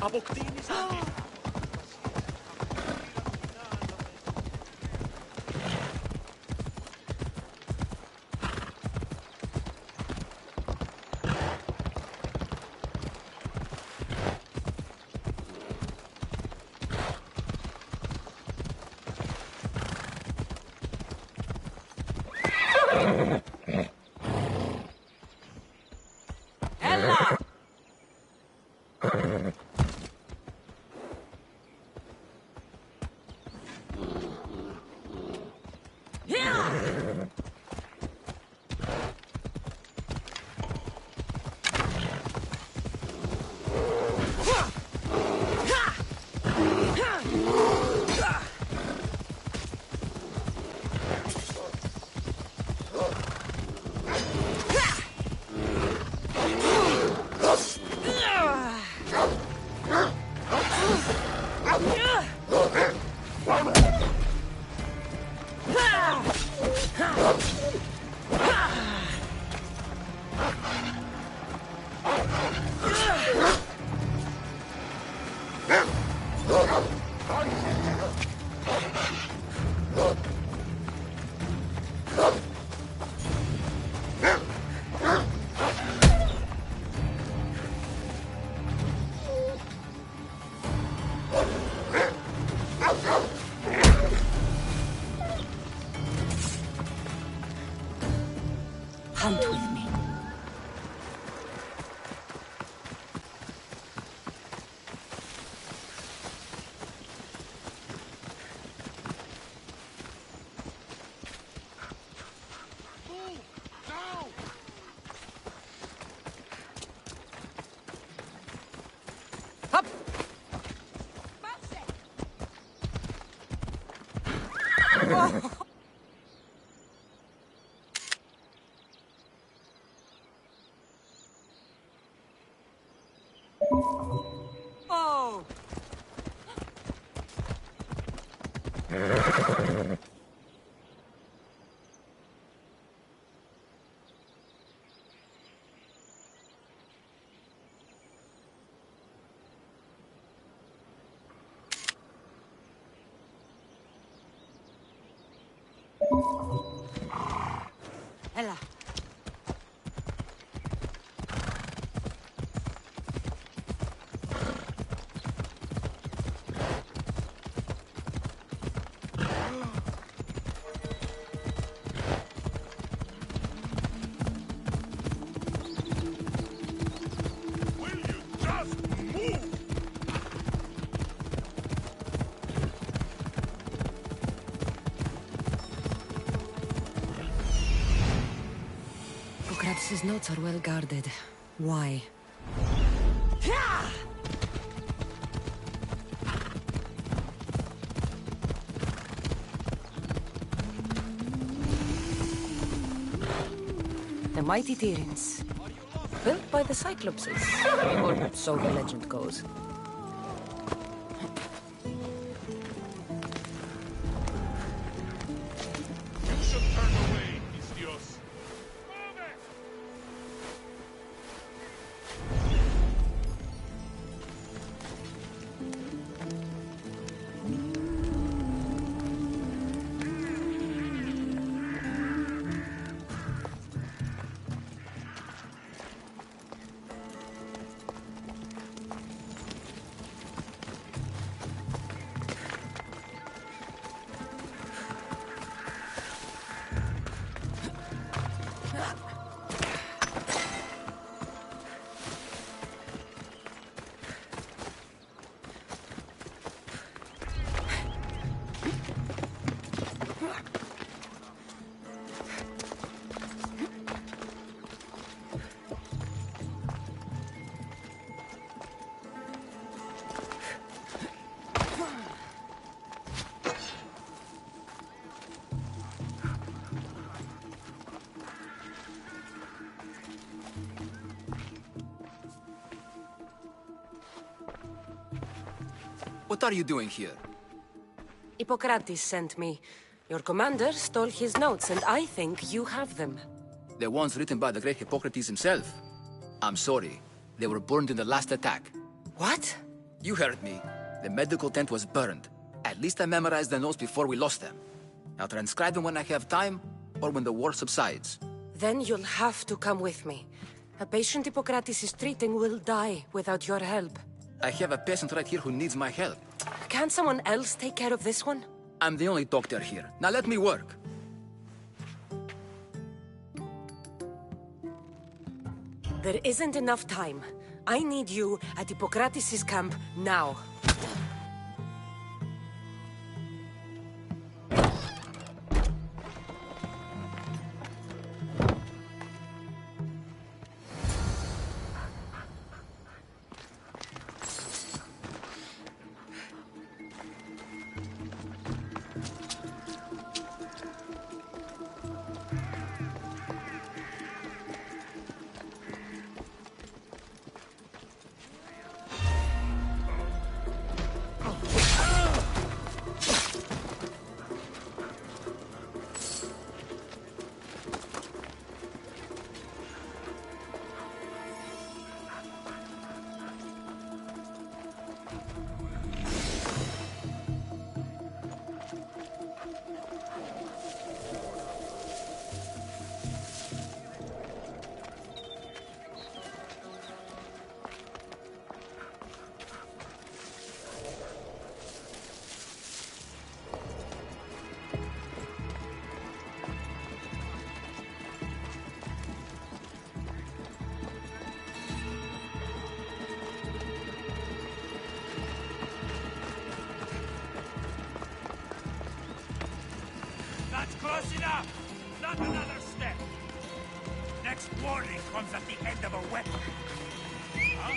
Αποκτήνεις αντί. Hunt with me. Ella. Will you just move? Hippocrates' notes are well guarded. Why? The mighty Tyrants. Built by the Cyclopses. Or so the legend goes. You should turn away, Istios. Move it! What are you doing here? Hippocrates sent me. Your commander stole his notes, and I think you have them. The ones written by the great Hippocrates himself. I'm sorry. They were burned in the last attack. What? You heard me. The medical tent was burned. At least I memorized the notes before we lost them. I'll transcribe them when I have time, or when the war subsides. Then you'll have to come with me. A patient Hippocrates is treating will die without your help. I have a patient right here who needs my help. Can't someone else take care of this one? I'm the only doctor here. Now let me work. There isn't enough time. I need you at Hippocrates' camp now. That's close enough! Not another step! Next warning comes at the end of a weapon. Huh?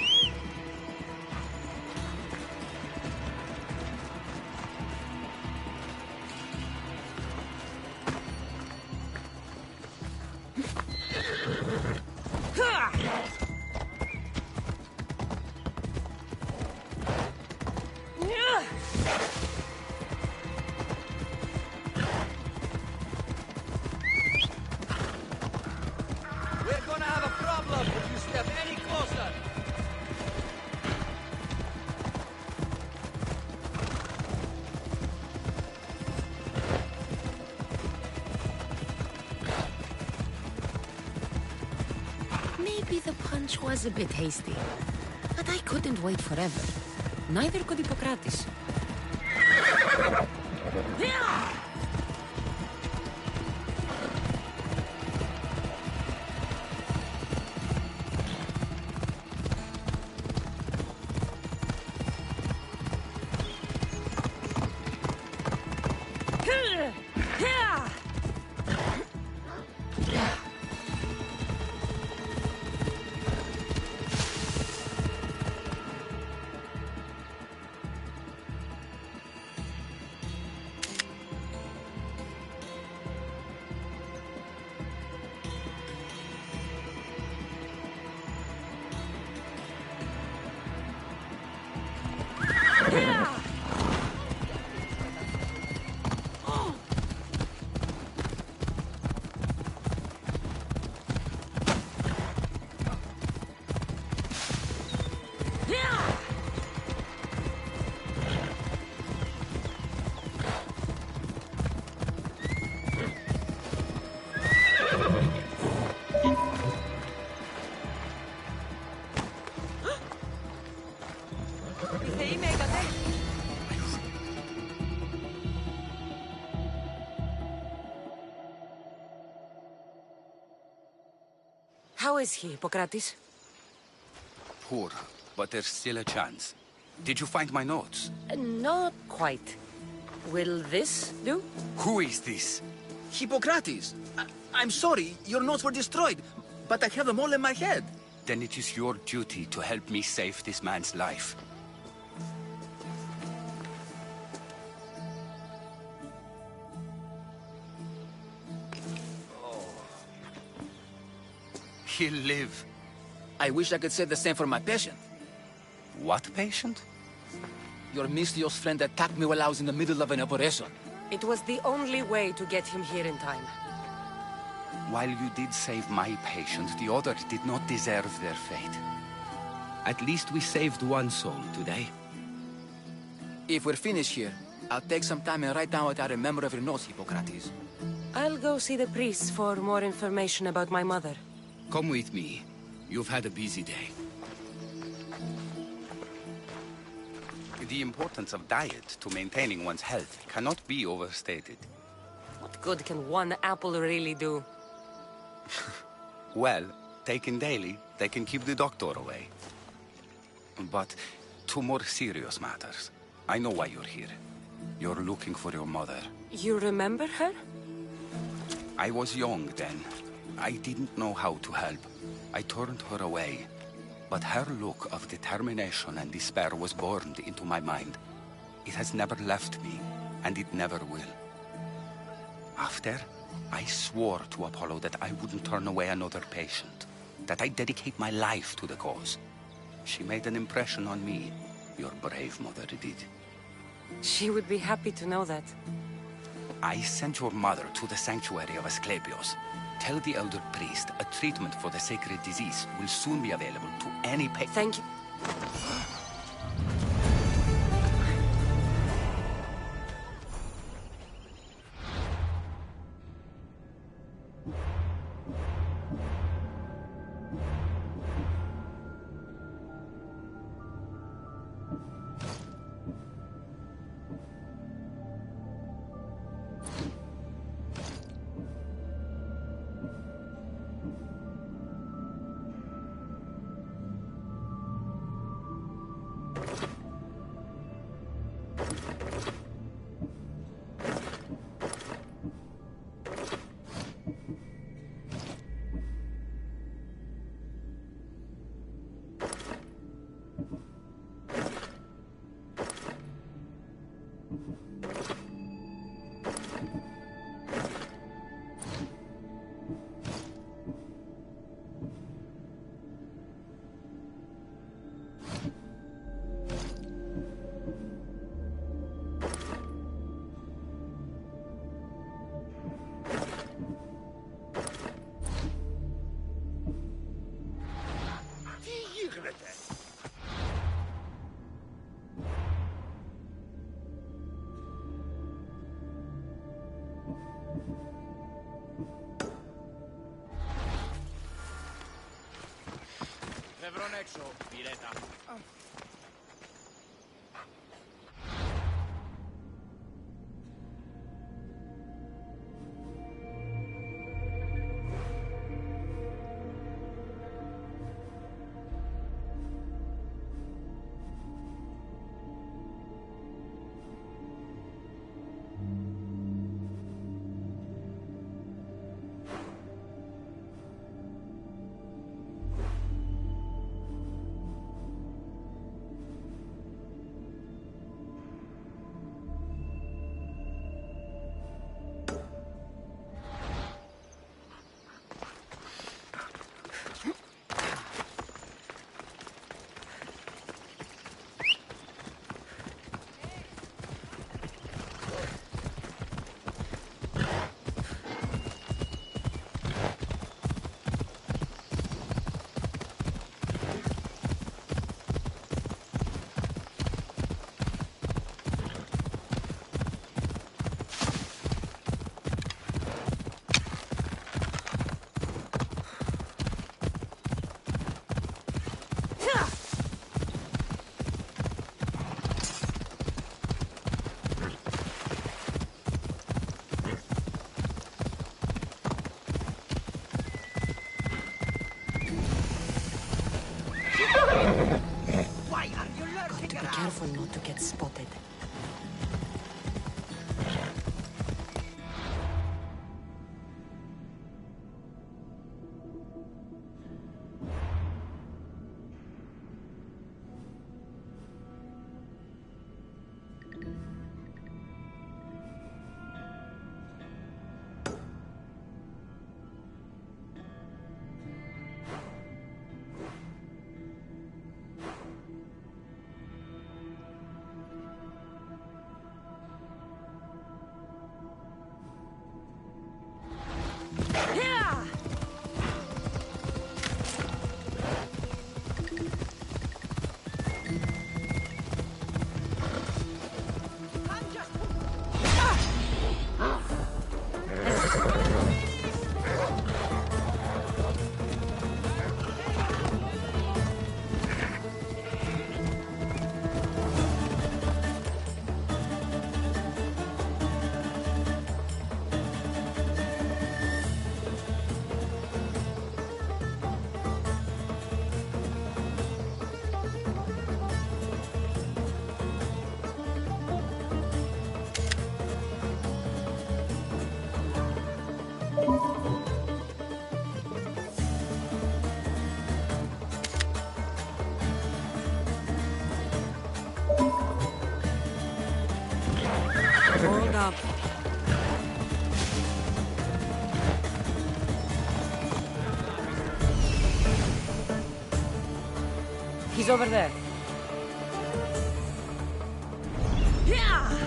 Maybe the punch was a bit hasty. But I couldn't wait forever. Neither could Hippocrates. How is he, Hippocrates? Poor, but there's still a chance. Did you find my notes? Not quite. Will this do? Who is this? Hippocrates! I'm sorry, your notes were destroyed, but I have them all in my head. Then it is your duty to help me save this man's life. He'll live. I wish I could say the same for my patient. What patient? Your mysterious friend attacked me while I was in the middle of an operation. It was the only way to get him here in time. While you did save my patient, the others did not deserve their fate. At least we saved one soul today. If we're finished here, I'll take some time and write down what I remember of your notes, Hippocrates. I'll go see the priests for more information about my mother. Come with me. You've had a busy day. The importance of diet to maintaining one's health cannot be overstated. What good can one apple really do? Well, taken daily, they can keep the doctor away. But to more serious matters. I know why you're here. You're looking for your mother. You remember her? I was young then. I didn't know how to help. I turned her away. But her look of determination and despair was burned into my mind. It has never left me, and it never will. After, I swore to Apollo that I wouldn't turn away another patient, that I'd dedicate my life to the cause. She made an impression on me. Your brave mother did. She would be happy to know that. I sent your mother to the sanctuary of Asclepios. Tell the elder priest a treatment for the sacred disease will soon be available to any patient. Thank you. σε βρω έξω, πυρέτα. Careful not to get spotted. Hold up. He's over there. Yeah!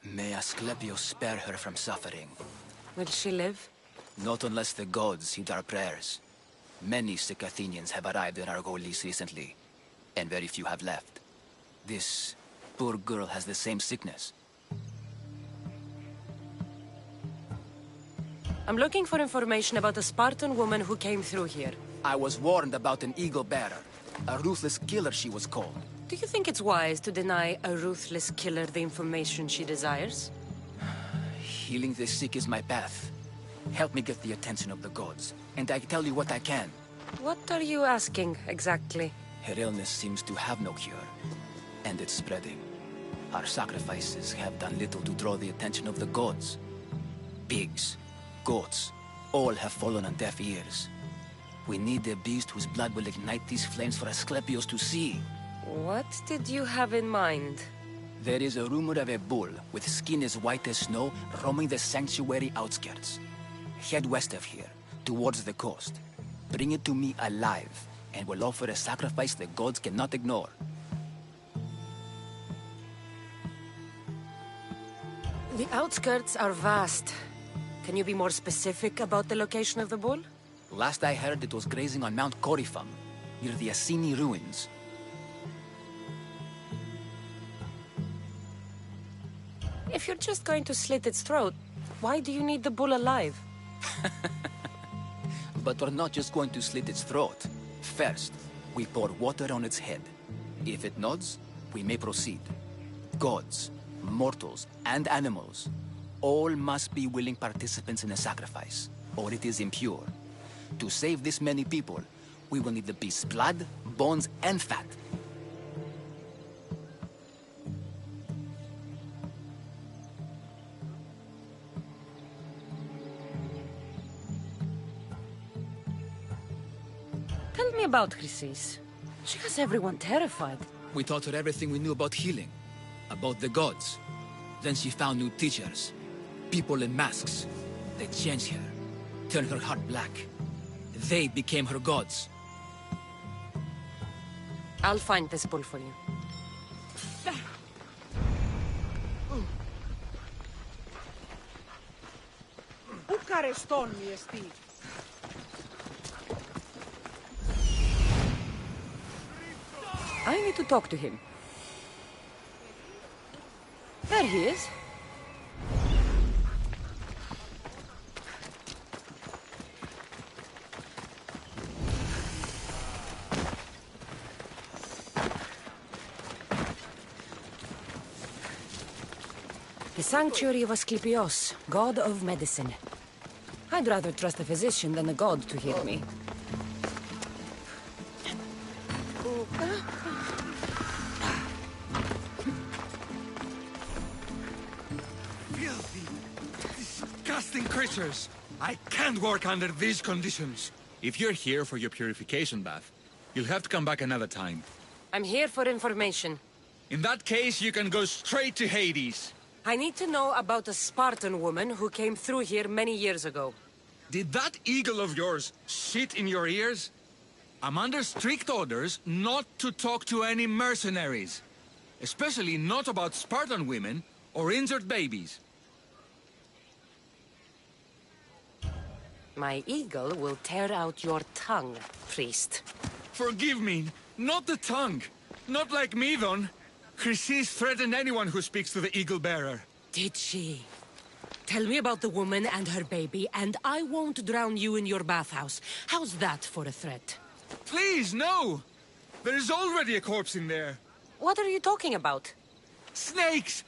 May Asclepius spare her from suffering. Will she live? Not unless the gods heed our prayers. Many sick Athenians have arrived in Argolis recently, and very few have left. This poor girl has the same sickness. I'm looking for information about a Spartan woman who came through here. I was warned about an eagle bearer. A ruthless killer, she was called. Do you think it's wise to deny a ruthless killer the information she desires? Healing the sick is my path. Help me get the attention of the gods, and I tell you what I can. What are you asking, exactly? Her illness seems to have no cure, and it's spreading. Our sacrifices have done little to draw the attention of the gods. Pigs, goats, all have fallen on deaf ears. We need a beast whose blood will ignite these flames for Asclepius to see. What did you have in mind? There is a rumor of a bull with skin as white as snow roaming the sanctuary outskirts. Head west of here, towards the coast. Bring it to me alive, and we'll offer a sacrifice the gods cannot ignore. The outskirts are vast. Can you be more specific about the location of the bull? Last I heard, it was grazing on Mount Corifam, near the Assini ruins. If you're just going to slit its throat, why do you need the bull alive? But we're not just going to slit its throat. First, we pour water on its head. If it nods, we may proceed. Gods, mortals, and animals, all must be willing participants in a sacrifice, or it is impure. To save this many people, we will need the beast's blood, bones, and fat. Tell me about Chrysis. She has everyone terrified. We taught her everything we knew about healing, about the gods. Then she found new teachers, people in masks. They changed her, turned her heart black. They became her gods. I'll find this bull for you. I need to talk to him. There he is. The sanctuary of Asclepios, god of medicine. I'd rather trust a physician than a god to heal me. Filthy, disgusting creatures! I can't work under these conditions. If you're here for your purification bath, you'll have to come back another time. I'm here for information. In that case, you can go straight to Hades. I need to know about a Spartan woman who came through here many years ago. Did that eagle of yours shit in your ears? I'm under strict orders not to talk to any mercenaries. Especially not about Spartan women or injured babies. My eagle will tear out your tongue, priest. Forgive me, not the tongue. Not like me, Don. Chrysis threatened anyone who speaks to the eagle bearer. Did she? Tell me about the woman and her baby, and I won't drown you in your bathhouse. How's that for a threat? Please, no! There is already a corpse in there. What are you talking about? Snakes!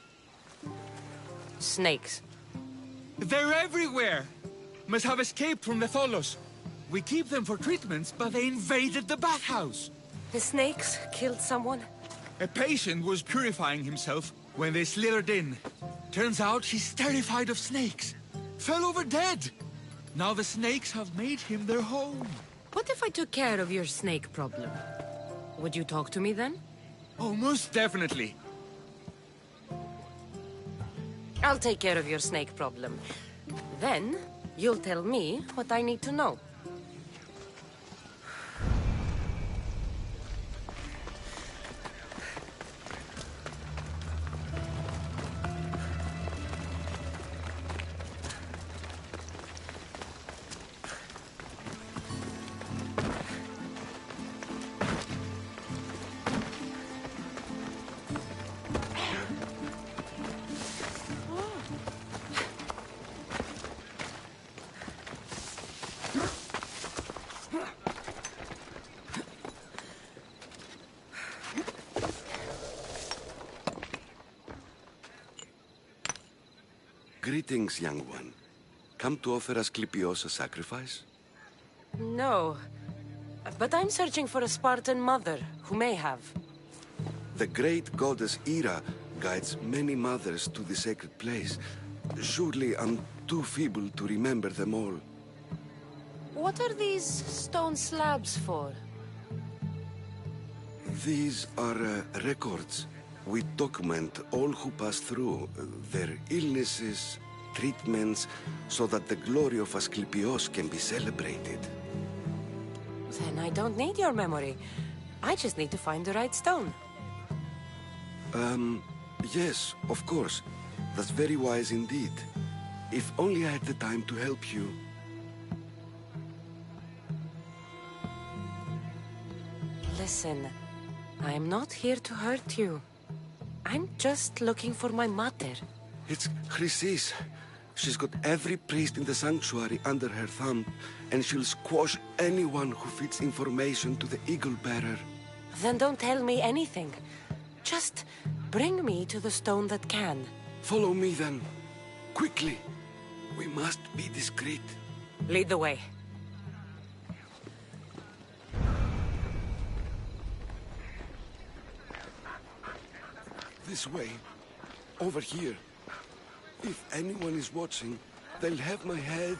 Snakes. They're everywhere! Must have escaped from the Tholos. We keep them for treatments, but they invaded the bathhouse. The snakes killed someone? A patient was purifying himself when they slithered in. Turns out he's terrified of snakes. Fell over dead. Now the snakes have made him their home. What if I took care of your snake problem? Would you talk to me then? Oh, most definitely. I'll take care of your snake problem. Then, you'll tell me what I need to know. Greetings, young one. Come to offer Asclepios a sacrifice? No. But I'm searching for a Spartan mother who may have. The great goddess Ira guides many mothers to the sacred place. Surely I'm too feeble to remember them all. What are these stone slabs for? These are records. We document all who pass through, their illnesses, treatments, so that the glory of Asclepios can be celebrated. Then I don't need your memory. I just need to find the right stone. Yes, of course. That's very wise indeed. If only I had the time to help you. Listen, I'm not here to hurt you. I'm just looking for my mother. It's Chrysis. She's got every priest in the sanctuary under her thumb, and she'll squash anyone who feeds information to the Eagle Bearer. Then don't tell me anything. Just bring me to the stone that can. Follow me then. Quickly. We must be discreet. Lead the way. This way. Over here. If anyone is watching, they'll have my head.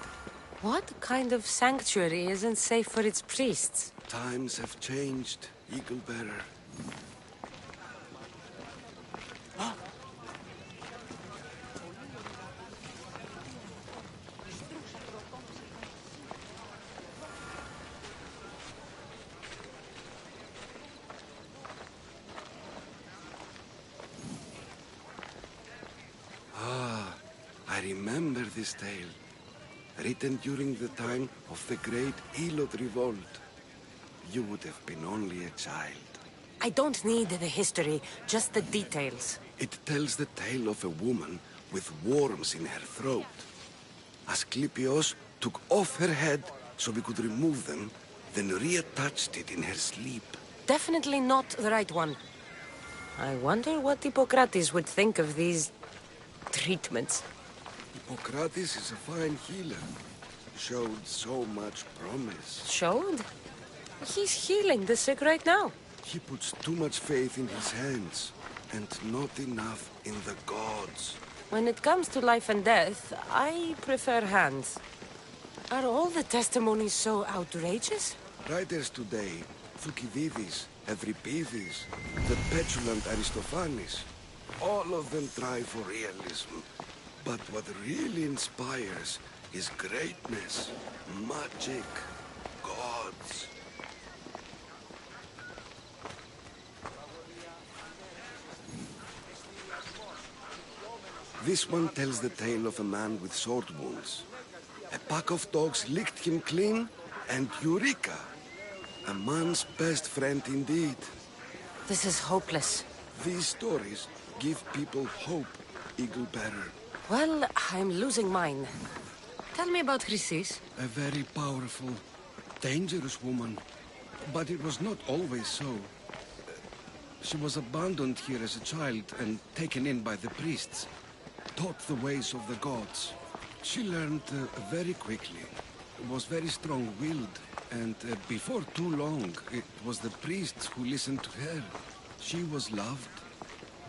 What kind of sanctuary isn't safe for its priests? Times have changed, Eagle Bearer. I remember this tale, written during the time of the great Elot revolt. You would have been only a child. I don't need the history, just the details. It tells the tale of a woman with worms in her throat. Asclepios took off her head so we could remove them, then reattached it in her sleep. Definitely not the right one. I wonder what Hippocrates would think of these treatments. Hippocrates is a fine healer. Showed so much promise. Showed? He's healing the sick right now. He puts too much faith in his hands, and not enough in the gods. When it comes to life and death, I prefer hands. Are all the testimonies so outrageous? Writers today, Thucydides, Euripides, the petulant Aristophanes, all of them try for realism. But what really inspires is greatness, magic, gods. This one tells the tale of a man with sword wounds. A pack of dogs licked him clean, and Eureka! A man's best friend indeed. This is hopeless. These stories give people hope, Eagle Bearer. Well, I'm losing mine. Tell me about Chrysis. A very powerful, dangerous woman. But it was not always so. She was abandoned here as a child and taken in by the priests. Taught the ways of the gods. She learned very quickly. Was very strong-willed. And before too long, it was the priests who listened to her. She was loved.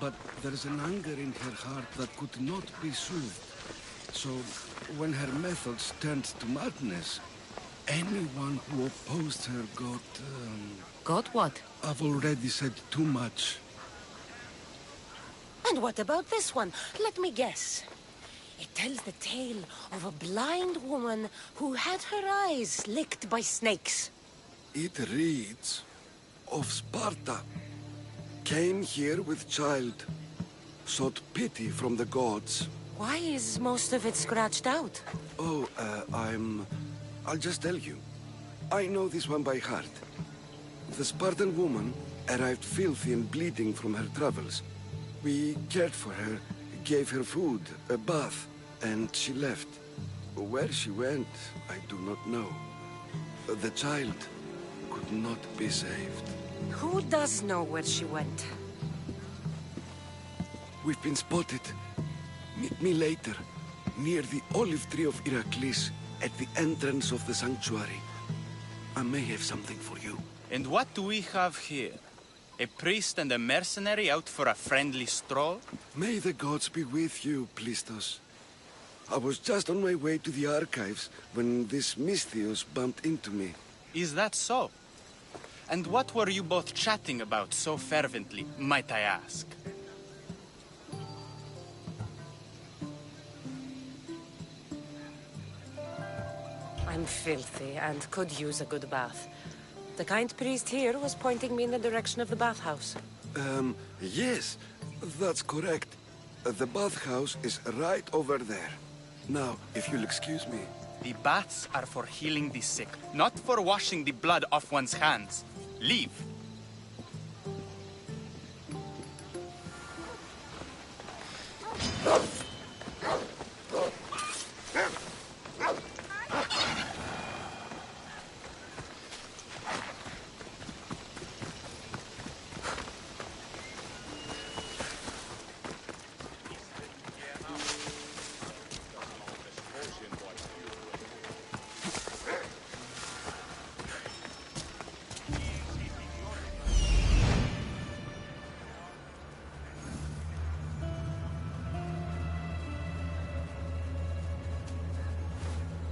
But there's an anger in her heart that could not be soothed. So, when her methods turned to madness, anyone who opposed her got... Got what? I've already said too much. And what about this one? Let me guess. It tells the tale of a blind woman who had her eyes licked by snakes. It reads of Sparta. Came here with child. Sought pity from the gods. Why is most of it scratched out? Oh, I'll just tell you. I know this one by heart. The Spartan woman arrived filthy and bleeding from her travels. We cared for her, gave her food, a bath, and she left. Where she went, I do not know. The child could not be saved. Who does know where she went? We've been spotted. Meet me later, near the olive tree of Heracles, at the entrance of the sanctuary. I may have something for you. And what do we have here? A priest and a mercenary out for a friendly stroll? May the gods be with you, Plistos. I was just on my way to the archives when this Misthios bumped into me. Is that so? And what were you both chatting about so fervently, might I ask? I'm filthy and could use a good bath. The kind priest here was pointing me in the direction of the bathhouse. Yes, that's correct. The bathhouse is right over there. Now, if you'll excuse me. The baths are for healing the sick, not for washing the blood off one's hands. Leave.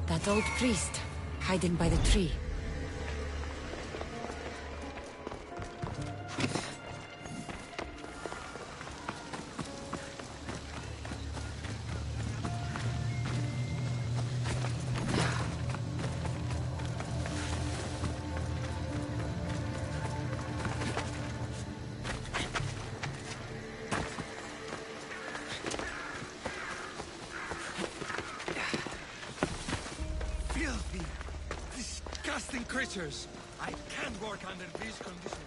That old priest, hiding by the tree. Filthy, disgusting creatures. I can't work under these conditions.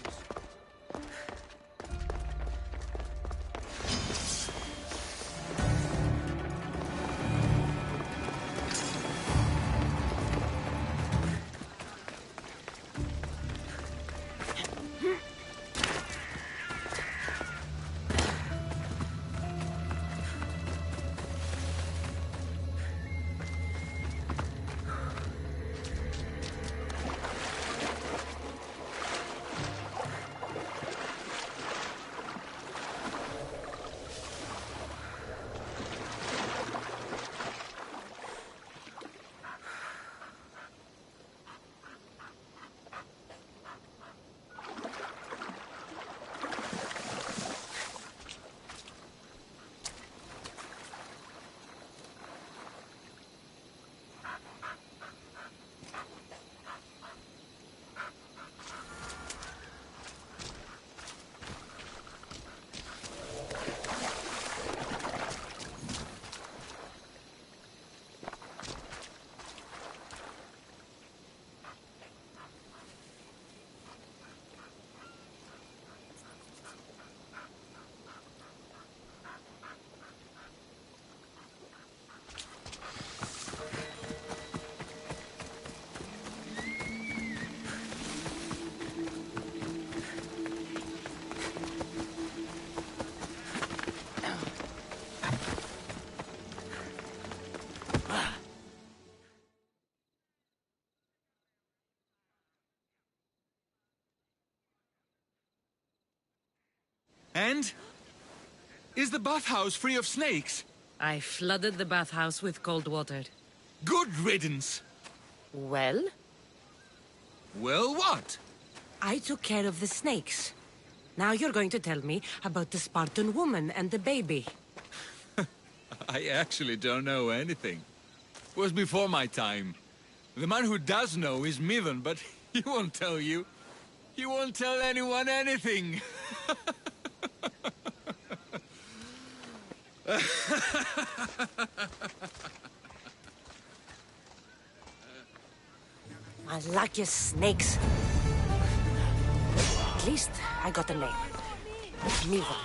And? Is the bathhouse free of snakes? I flooded the bathhouse with cold water. Good riddance. Well? Well, what? I took care of the snakes. Now you're going to tell me about the Spartan woman and the baby. I actually don't know anything. It was before my time. The man who does know is Midon, but he won't tell you. He won't tell anyone anything. I like your snakes. At least I got a name. Midon.